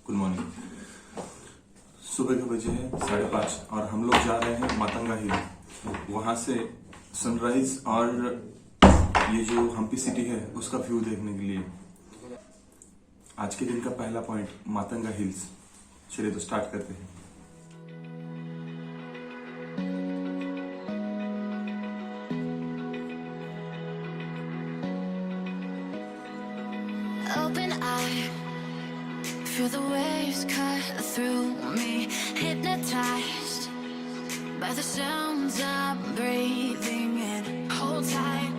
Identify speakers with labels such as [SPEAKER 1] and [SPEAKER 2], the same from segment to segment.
[SPEAKER 1] Good morning. सुबह के बजे हैं 5:30 और हम लोग जा रहे हैं मातंगा हिल। वहां से सनराइज और ये जो हम्पी सिटी है उसका व्यू देखने के लिए। आज के दिन का पहला पॉइंट मातंगा हिल्स। चलिए तो स्टार्ट करते हैं।
[SPEAKER 2] Open eye, feel the waves cut through me, hypnotized by the sounds I'm breathing in. Hold tight,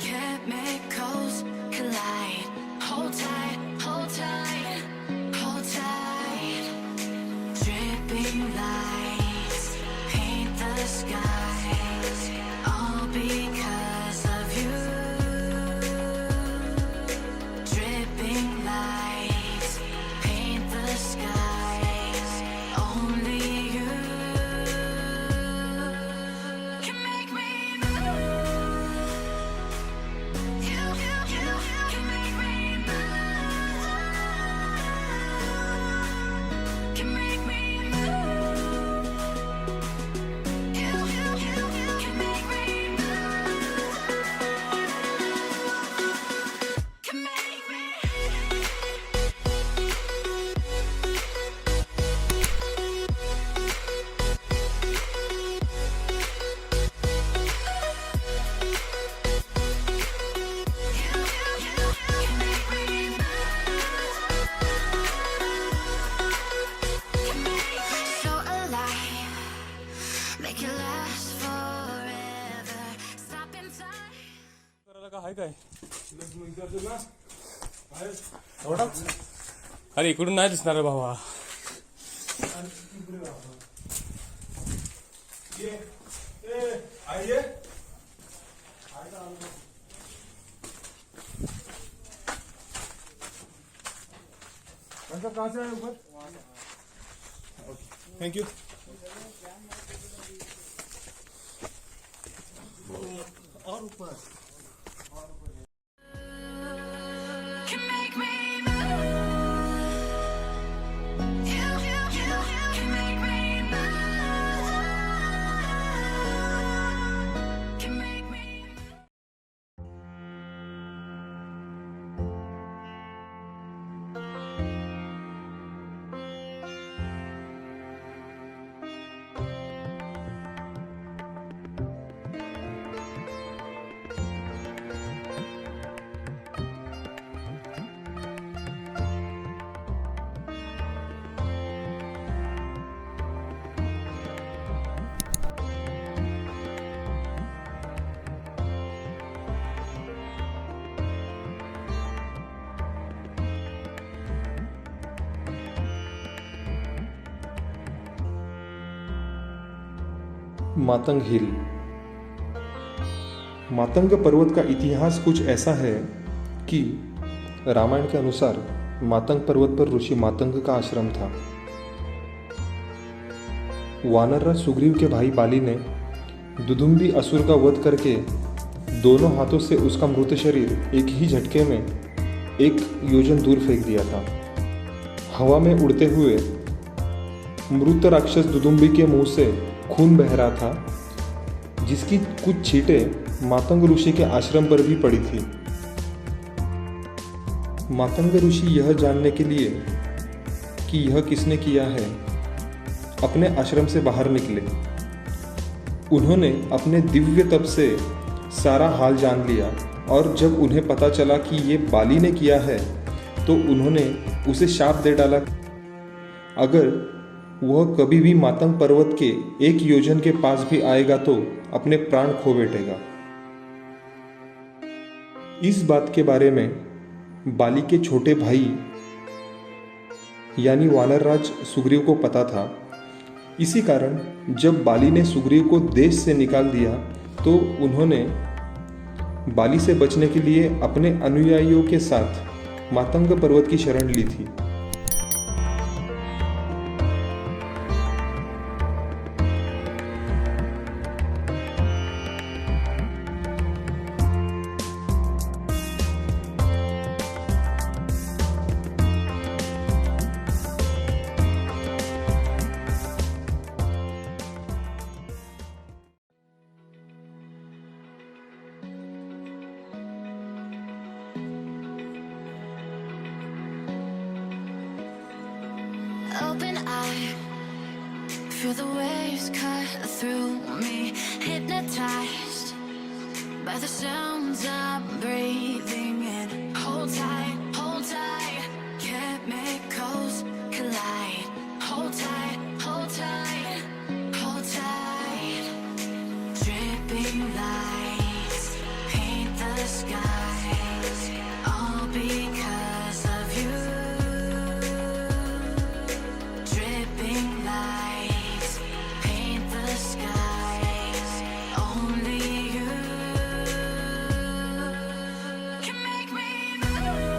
[SPEAKER 2] chemicals collide. Hold tight, hold tight. Dripping lights paint the skies, all because of you. Dripping lights paint the skies, only you can make me move. You can make me move. Can make me move. You can make me move. Can make me. So alive, make it last forever. Stop in time.
[SPEAKER 3] करायला का आहे काय एवढाच? अरे इकडून नाही दिसणार रे भावा. कहाँ से आए ऊपर? Thank you. और ऊपर
[SPEAKER 2] Can make me move. You can make me move. Can make me.
[SPEAKER 4] Matang हिल। मातंग पर्वत का इतिहास कुछ ऐसा है कि रामायण के अनुसार मातंग पर्वत पर ऋषि मातंग का आश्रम था। वानरराज सुग्रीव के भाई बाली ने दुदुम्बी असुर का वध करके दोनों हाथों से उसका मृत शरीर एक ही झटके में 1 योजन दूर फेंक दिया था। हवा में उड़ते हुए मृत राक्षस दुदुम्बी के मुंह से खून बह रहा था, जिसकी कुछ छींटें मातंग ऋषि के आश्रम पर भी पड़ी थी। मातंग ऋषि यह जानने के लिए कि यह किसने किया है, अपने आश्रम से बाहर निकले। उन्होंने अपने दिव्य तप से सारा हाल जान लिया और जब उन्हें पता चला कि ये बाली ने किया है तो उन्होंने उसे शाप दे डाला, अगर वह कभी भी मातंग पर्वत के 1 योजन के पास भी आएगा तो अपने प्राण खो बैठेगा। इस बात के बारे में बाली के छोटे भाई यानी वानरराज सुग्रीव को पता था। इसी कारण जब बाली ने सुग्रीव को देश से निकाल दिया तो उन्होंने बाली से बचने के लिए अपने अनुयायियों के साथ मातंग पर्वत की शरण ली थी।
[SPEAKER 2] open eye. Feel the waves cut through me, hypnotized by the sounds I'm breathing in. Hold tight, chemicals collide. Hold tight, hold tight, hold tight. Dripping lights paint the skies, all because of you. Dripping lights paint the skies, only you can make me move.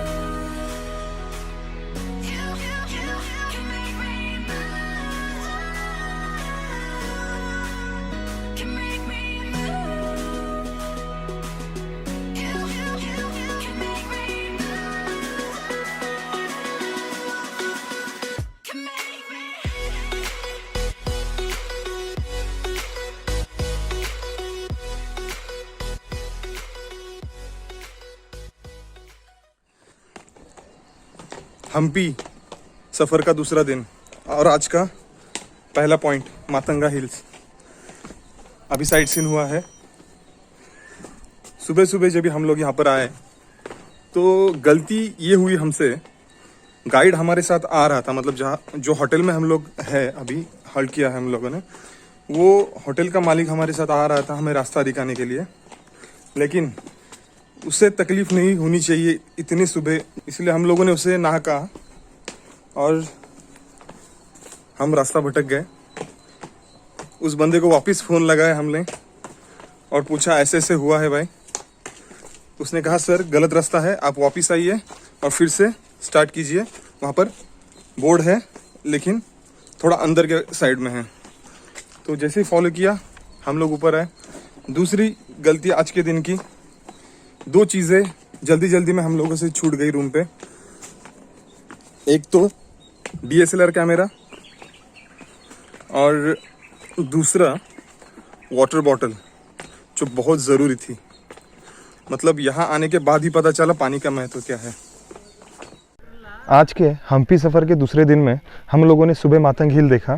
[SPEAKER 2] You can make me move. Can make me move. You can make me move. Can make me.
[SPEAKER 1] Hampi सफ़र का दूसरा दिन और आज का पहला point Matanga hills. अभी site scene हुआ है। सुबह सुबह जब भी हम लोग यहाँ पर आए तो गलती ये हुई हमसे, गाइड हमारे साथ आ रहा था, मतलब जहाँ जो होटल में हम लोग है अभी हॉल्ट किया है हम लोगों ने, वो होटल का मालिक हमारे साथ आ रहा था हमें रास्ता दिखाने के लिए, लेकिन उससे तकलीफ नहीं होनी चाहिए इतनी सुबह, इसलिए हम लोगों ने उसे ना कहा और हम रास्ता भटक गए। उस बंदे को वापस फ़ोन लगाया हमने और पूछा ऐसे ऐसे हुआ है भाई। उसने कहा सर गलत रास्ता है, आप वापस आइए और फिर से स्टार्ट कीजिए, वहाँ पर बोर्ड है लेकिन थोड़ा अंदर के साइड में है। तो जैसे ही फॉलो किया हम लोग ऊपर आए। दूसरी गलती आज के दिन की, दो चीज़ें जल्दी जल्दी में हम लोगों से छूट गई रूम पे। एक तो DSLR कैमरा और दूसरा वाटर बॉटल जो बहुत ज़रूरी थी। मतलब यहाँ आने के बाद ही पता चला पानी का महत्व क्या है।
[SPEAKER 4] आज के हम्पी सफ़र के दूसरे दिन में हम लोगों ने सुबह मातंग हिल देखा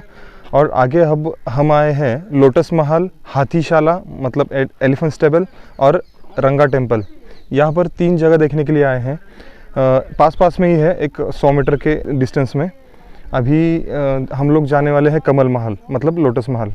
[SPEAKER 4] और आगे अब हम आए हैं लोटस महल, हाथीशाला मतलब एलिफेंट स्टेबल और रंगा टेम्पल। यहाँ पर 3 जगह देखने के लिए आए हैं। पास में ही है, एक 100 मीटर के डिस्टेंस में। अभी हम लोग जाने वाले हैं कमल महल मतलब लोटस महल।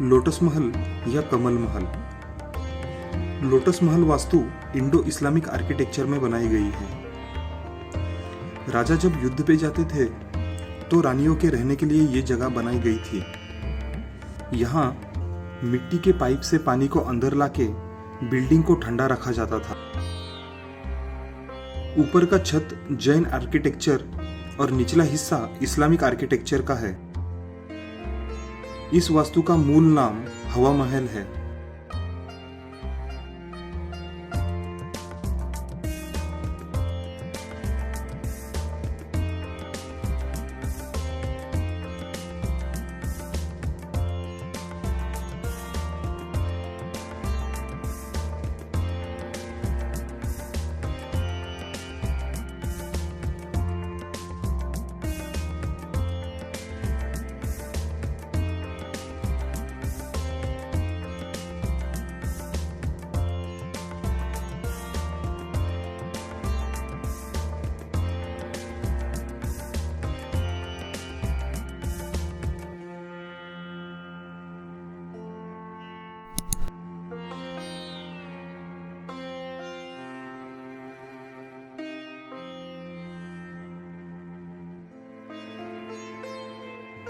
[SPEAKER 1] लोटस महल या कमल महल। लोटस महल वास्तु इंडो इस्लामिक आर्किटेक्चर में बनाई गई है। राजा जब युद्ध पे जाते थे तो रानियों के रहने के लिए ये जगह बनाई गई थी। यहाँ मिट्टी के पाइप से पानी को अंदर लाके बिल्डिंग को ठंडा रखा जाता था। ऊपर का छत जैन आर्किटेक्चर और निचला हिस्सा इस्लामिक आर्किटेक्चर का है। इस वास्तु का मूल नाम हवा महल है।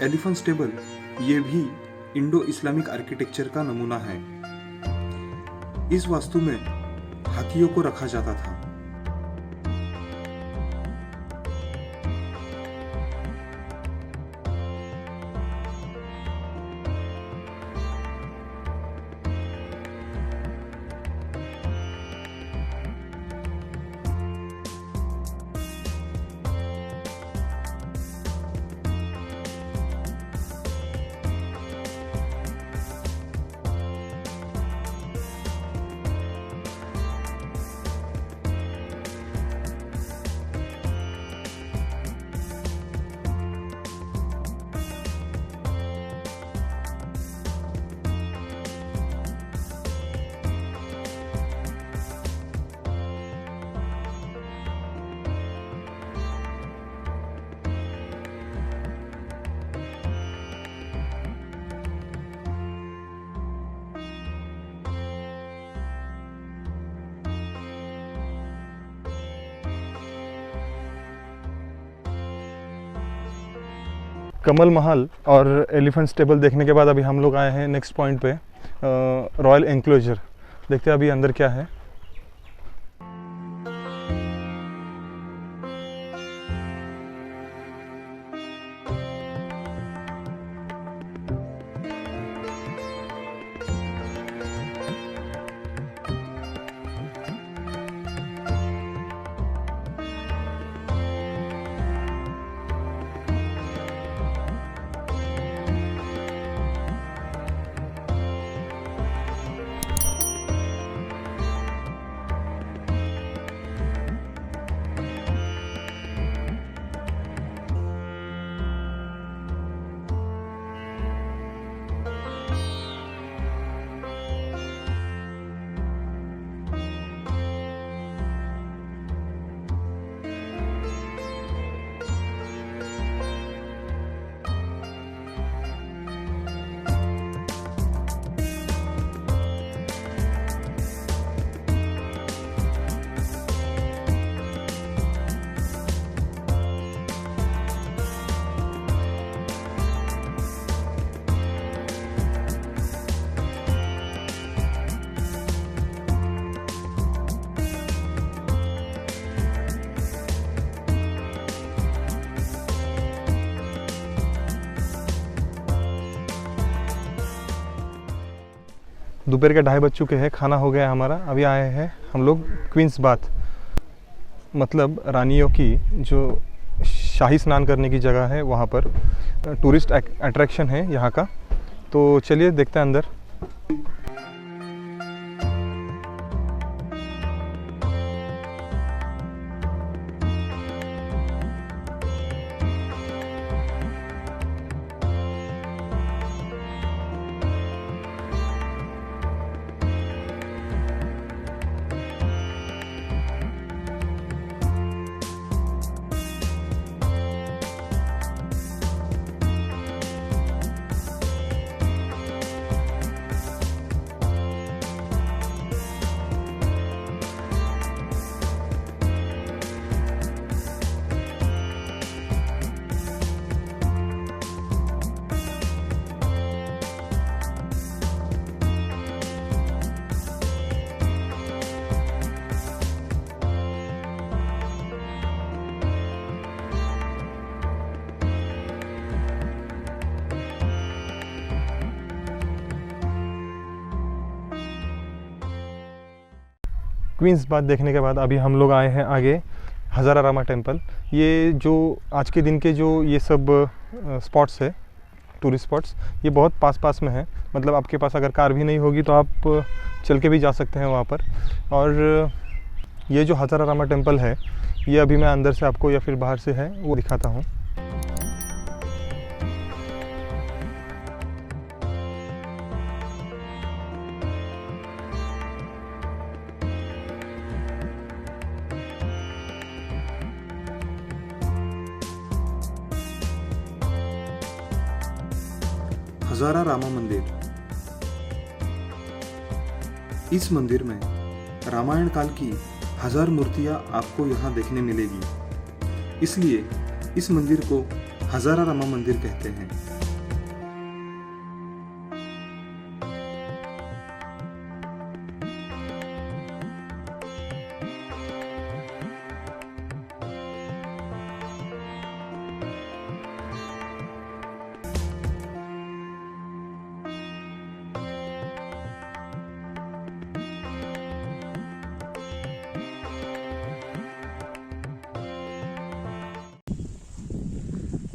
[SPEAKER 1] एलिफेंट स्टेबल ये भी इंडो इस्लामिक आर्किटेक्चर का नमूना है। इस वास्तु में हाथियों को रखा जाता था।
[SPEAKER 4] कमल महल और एलिफेंट स्टेबल देखने के बाद अभी हम लोग आए हैं नेक्स्ट पॉइंट पे, रॉयल एंक्लोजर। देखते हैं अभी अंदर क्या है। दोपहर के 2:30 बज चुके हैं, खाना हो गया हमारा। अभी आए हैं हम लोग क्वींस बाथ, मतलब रानियों की जो शाही स्नान करने की जगह है, वहाँ पर टूरिस्ट अट्रैक्शन है यहाँ का। तो चलिए देखते हैं अंदर। क्वींस बाथ देखने के बाद अभी हम लोग आए हैं आगे हज़ारा रामा टेम्पल। ये जो आज के दिन के जो ये सब स्पॉट्स है, टूरिस्ट स्पॉट्स, ये बहुत पास में है। मतलब आपके पास अगर कार भी नहीं होगी तो आप चल के भी जा सकते हैं वहाँ पर। और ये जो हज़ारा रामा टेम्पल है, ये अभी मैं अंदर से आपको या फिर बाहर से है वो दिखाता हूँ।
[SPEAKER 5] हज़ारा रामा मंदिर। इस मंदिर में रामायण काल की 1000 मूर्तियां आपको यहाँ देखने मिलेगी, इसलिए इस मंदिर को हज़ारा रामा मंदिर कहते हैं।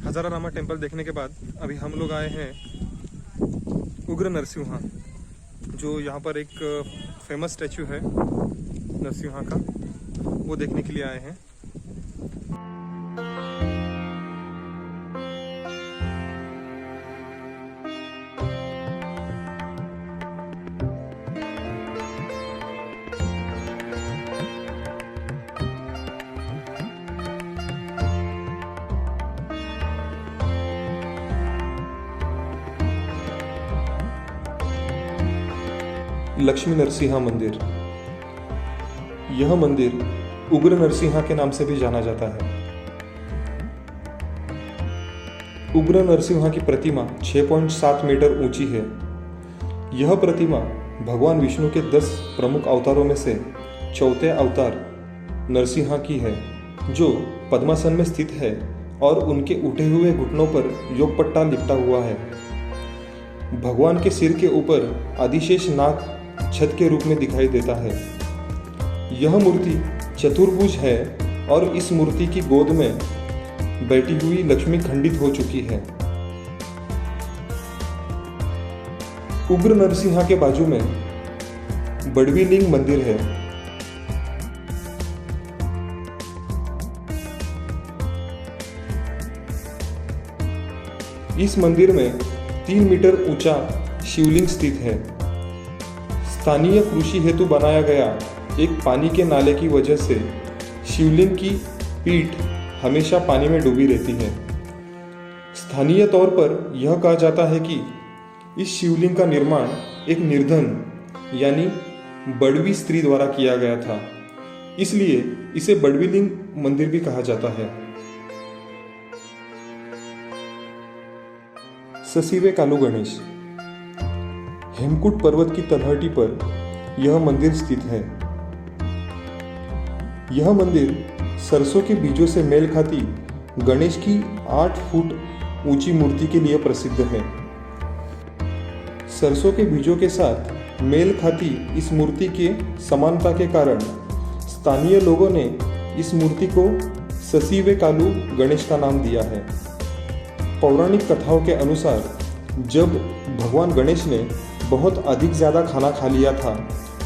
[SPEAKER 4] हज़ारा रामा टेम्पल देखने के बाद अभी हम लोग आए हैं उग्र नरसिंहा, जो यहाँ पर एक फेमस स्टैचू है नरसिंहा का, वो देखने के लिए आए हैं।
[SPEAKER 5] लक्ष्मी नरसिंहा मंदिर। यह मंदिर उग्र नरसिंहा के नाम से भी जाना जाता है।
[SPEAKER 4] उग्र नरसिम्हा की प्रतिमा 6.7 मीटर ऊंची है। यह प्रतिमा भगवान विष्णु के 10 प्रमुख अवतारों में से चौथे अवतार नरसिम्हा की है, जो पद्मासन में स्थित है और उनके उठे हुए घुटनों पर योगपट्टा लिपटा हुआ है। भगवान के सिर के ऊपर आदिशेष नाग छत के रूप में दिखाई देता है। यह मूर्ति चतुर्भुज है और इस मूर्ति की गोद में बैठी हुई लक्ष्मी खंडित हो चुकी है। उग्र नरसिम्हा के बाजू में बड़वी लिंग मंदिर है। इस मंदिर में 3 मीटर ऊंचा शिवलिंग स्थित है। स्थानीय कृषि हेतु बनाया गया एक पानी के नाले की वजह से शिवलिंग की पीठ हमेशा पानी में डूबी रहती है। स्थानीय तौर पर यह कहा जाता है कि इस शिवलिंग का निर्माण एक निर्धन यानी बड़वी स्त्री द्वारा किया गया था, इसलिए इसे बड़वी लिंग मंदिर भी कहा जाता है। ससीवे कालू गणेश। हेमकूट पर्वत की तलहटी पर यह मंदिर स्थित है। यह मंदिर सरसों के बीजों से मेल खाती गणेश की 8 फुट ऊंची मूर्ति के लिए प्रसिद्ध है। सरसों के बीजों के साथ मेल खाती इस मूर्ति के समानता के कारण स्थानीय लोगों ने इस मूर्ति को ससीवे कालू गणेश का नाम दिया है। पौराणिक कथाओं के अनुसार जब भगवान गणेश ने बहुत अधिक ज़्यादा खाना खा लिया था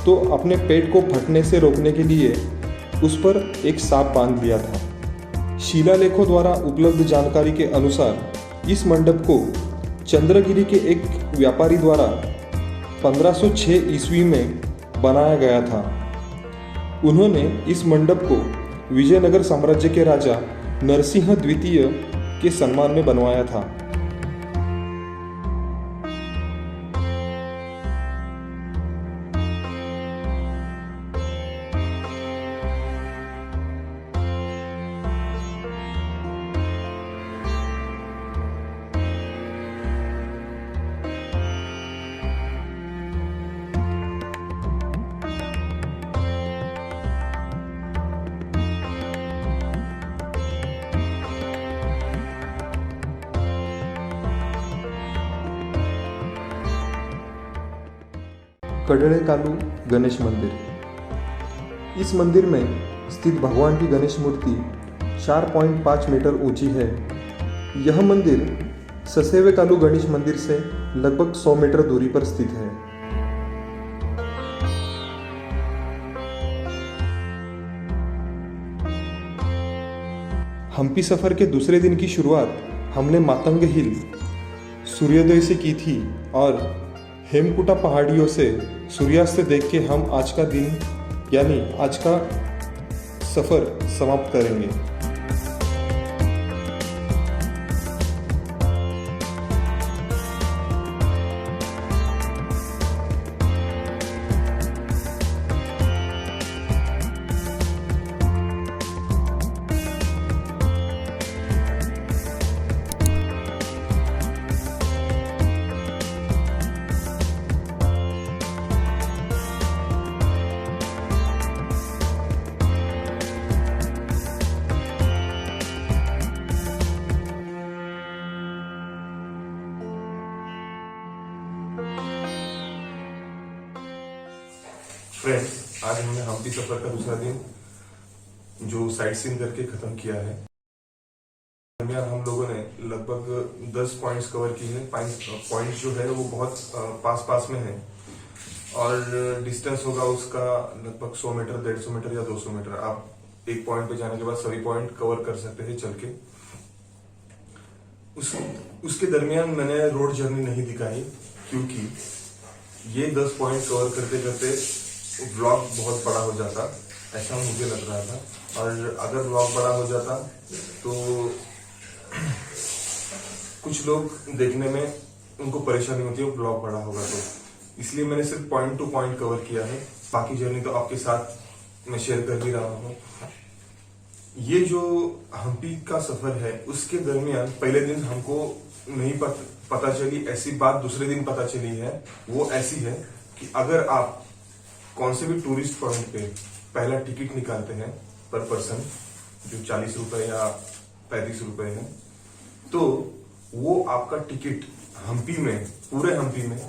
[SPEAKER 4] तो अपने पेट को फटने से रोकने के लिए उस पर एक सांप बांध दिया था। शिलालेखों द्वारा उपलब्ध जानकारी के अनुसार इस मंडप को चंद्रगिरी के एक व्यापारी द्वारा 1506 ईस्वी में बनाया गया था। उन्होंने इस मंडप को विजयनगर साम्राज्य के राजा नरसिंह द्वितीय के सम्मान में बनवाया था। कड़ड़े कालू गणेश मंदिर। इस मंदिर में स्थित भगवान की गणेश मूर्ति 4.5 मीटर ऊंची है। यह मंदिर ससेवे कालू गणेश मंदिर से लगभग 100 मीटर दूरी पर स्थित है। हम्पी सफर के दूसरे दिन की शुरुआत हमने मातंग हिल सूर्योदय से की थी और हेमकुटा पहाड़ियों से सूर्यास्त देख के हम आज का दिन यानी आज का सफर समाप्त करेंगे।
[SPEAKER 1] फ्रेंड्स, आज हमने हम्पी सफर का दूसरा दिन जो साइट सीन करके खत्म किया है। दरमियान हम लोगों ने लगभग 10 पॉइंट्स कवर किए हैं। पॉइंट्स जो है वो बहुत पास में है और डिस्टेंस होगा उसका लगभग 100 मीटर, 150 मीटर या 200 मीटर। आप एक पॉइंट पे जाने के बाद सभी पॉइंट कवर कर सकते हैं चल के। उसके दरमियान मैंने रोड जर्नी नहीं दिखाई क्योंकि ये 10 पॉइंट कवर करते करते व्लॉग बहुत बड़ा हो जाता, ऐसा मुझे लग रहा था। और अगर व्लॉग बड़ा हो जाता तो कुछ लोग देखने में उनको परेशानी होती है, व्लॉग बड़ा होगा तो। इसलिए मैंने सिर्फ पॉइंट टू पॉइंट कवर किया है। बाकी जर्नी तो आपके साथ मैं शेयर कर ही रहा हूँ। ये जो हम्पी का सफर है उसके दरमियान पहले दिन हमको नहीं पता चली, ऐसी बात दूसरे दिन पता चली है। वो ऐसी है कि अगर आप कौन से भी टूरिस्ट पॉइंट पे पहला टिकट निकालते हैं पर पर्सन, जो 40 रुपए या 35 रुपए है, तो वो आपका टिकट हम्पी में, पूरे हम्पी में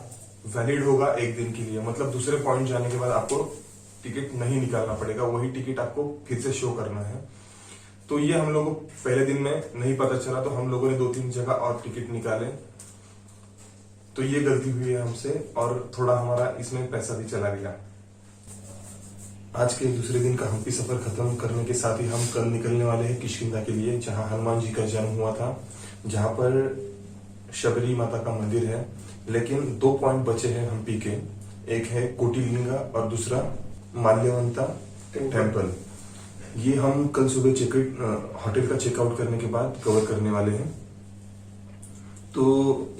[SPEAKER 1] वैलिड होगा एक दिन के लिए। मतलब दूसरे पॉइंट जाने के बाद आपको टिकट नहीं निकालना पड़ेगा, वही टिकट आपको फिर से शो करना है। तो ये हम लोगों को पहले दिन में नहीं पता चला, तो हम लोगों ने 2-3 जगह और टिकट निकाले। तो ये गलती हुई है हमसे और थोड़ा हमारा इसमें पैसा भी चला गया। आज के दूसरे दिन का हम्पी सफर खत्म करने के साथ ही हम कल निकलने वाले हैं किष्किंधा के लिए, जहां हनुमान जी का जन्म हुआ था, जहां पर शबरी माता का मंदिर है। लेकिन 2 पॉइंट बचे हैं हम्पी के, एक है कोटिलिंगा और दूसरा माल्यवंता टेम्पल। ये हम कल सुबह होटल का चेकआउट करने के बाद कवर करने वाले हैं। तो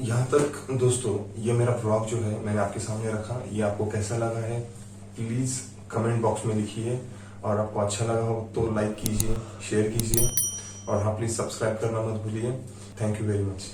[SPEAKER 1] यहाँ तक दोस्तों ये मेरा व्लॉग जो है मैंने आपके सामने रखा। ये आपको कैसा लगा है प्लीज कमेंट बॉक्स में लिखिए, और आपको अच्छा लगा हो तो लाइक कीजिए, शेयर कीजिए, और हाँ प्लीज सब्सक्राइब करना मत भूलिए। Thank you very much.